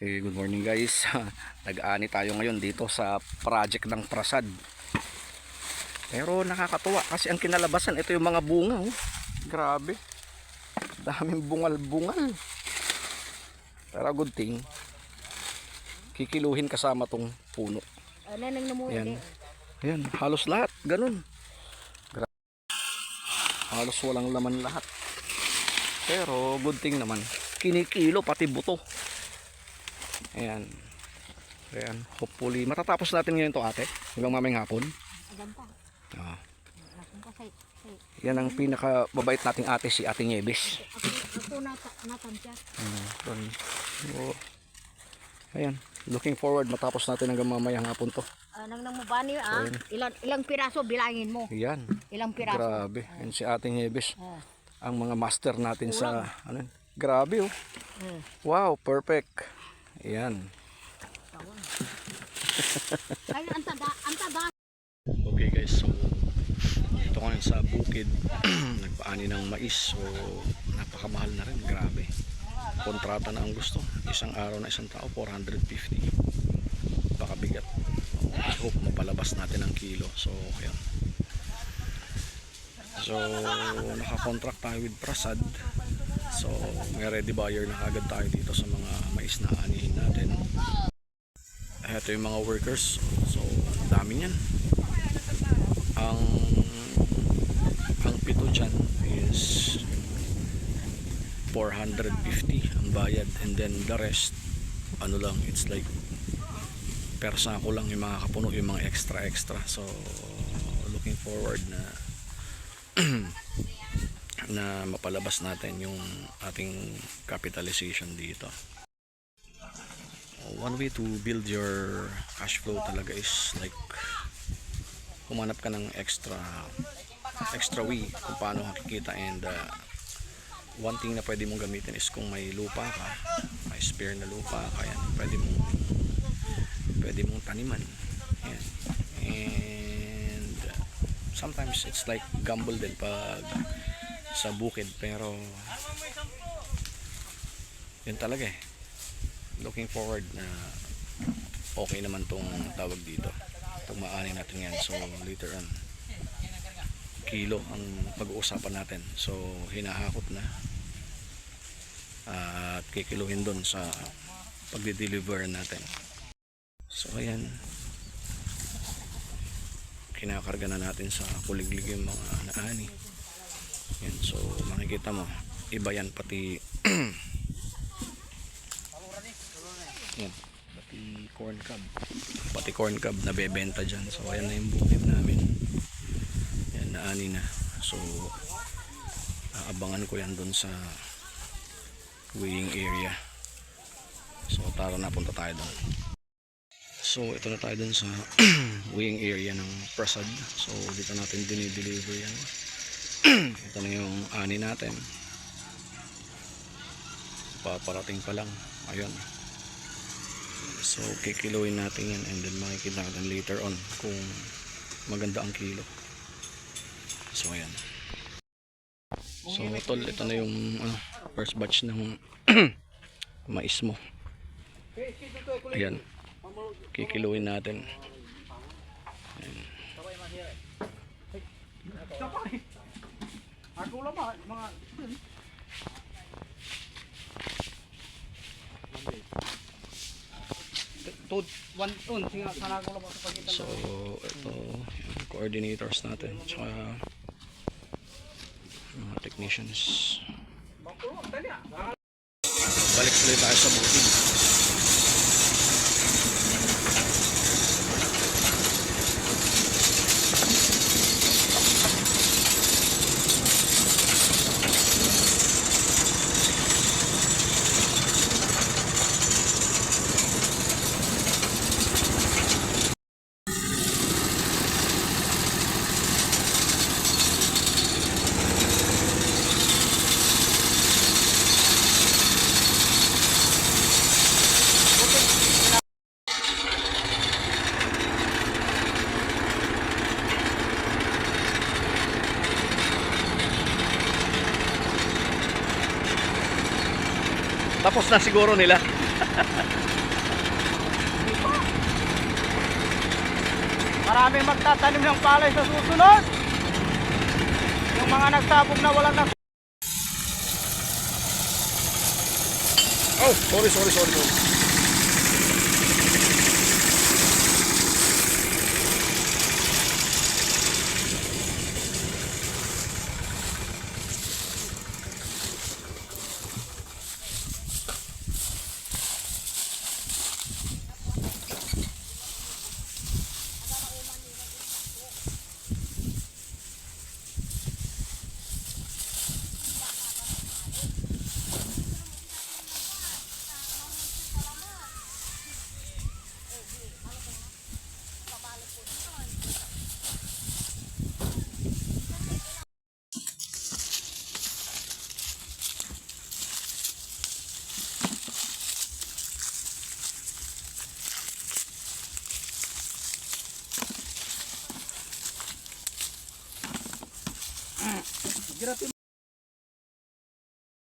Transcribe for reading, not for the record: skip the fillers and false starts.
Good morning guys. Nag-aani tayo ngayon dito sa project ng Prasad. Pero nakakatuwa kasi ang kinalabasan, ito yung mga bunga. Oh. Grabe. Daming bungal-bungal. Pero good thing, kikiluhin kasama tong puno. Ayan. Ayan, halos lahat. Ganun. Halos walang laman lahat. Pero good thing naman, kinikilo pati buto. Ayan. Ayan. Hopefully, matatapos natin ngayon to ate. Hanggang mamayang hapon. Ah. Yan ang pinakababait nating ate, si Ate Nieves. Ako natansya. So, ayan. Looking forward, matapos natin hanggang mamayang hapon to. Nang mabani ilang piraso bilangin mo. Ayan. Ilang piraso. Grabe. Yan si Ate Nieves. Ang mga master natin sa ano. Grabe oh. Wow, perfect. Ayan. Ay, antada. Okay guys, so ito ngayon sa bukid. Nagpaani ng mais. So napakamahal na rin, grabe. Kontrata na ang gusto. Isang araw na isang tao, 450. Pakabigat. I hope mapalabas natin ang kilo. So ayan. So naka-contract tayo with Prasad. So may ready buyer na kagad tayo dito sa mga mais na anihin natin. Ito yung mga workers. So dami niyan. Ang pito dyan is 450 ang bayad, and then the rest ano lang, it's like per sako lang yung mga kapuno, yung mga extra. So looking forward na na mapalabas natin yung ating capitalization dito. One way to build your cash flow talaga is like humanap ka ng extra way kung paano makikita, and one thing na pwede mong gamitin is kung may lupa ka, may spare na lupa kaya pwede mong taniman. Yan. And sometimes it's like gamble din pag sa bukid, pero yun talaga eh. Looking forward na okay naman tong tawag dito, itong maani natin yan. So later on, kilo ang pag-uusapan natin. So hinahakot na at kikiluhin dun sa pagde-deliver natin. So ayan, kinakarga na natin sa kuliglig yung mga naani. Yan, so makikita mo, iba yan pati yan, pati corn cob nabebenta dyan. So ayan na yung bukid namin, yan, naani na. So aabangan ko yan dun sa weighing area. So tara na, punta tayo dun. So ito na tayo dun sa weighing area ng Prasad. So dito natin dinideliver yan. Ito na yung ani natin, paparating pa lang. Ayun. So kikiluin natin yan, and then makikita natin later on kung maganda ang kilo. So ayan. So tol, ito na yung first batch ng mais mo. Ayan, kikiluin natin. Ayan. Ako lang ba mga tod one on singa sana ko lang sa pagitan. So ito yung coordinators natin, tsaka mga technicians. Balik ulit tayo sa bukid. Tapos na siguro nila. Maraming magtatanim ng palay sa susunod. Yung mga nagsabog na walang nag... Oh, sorry. Grabe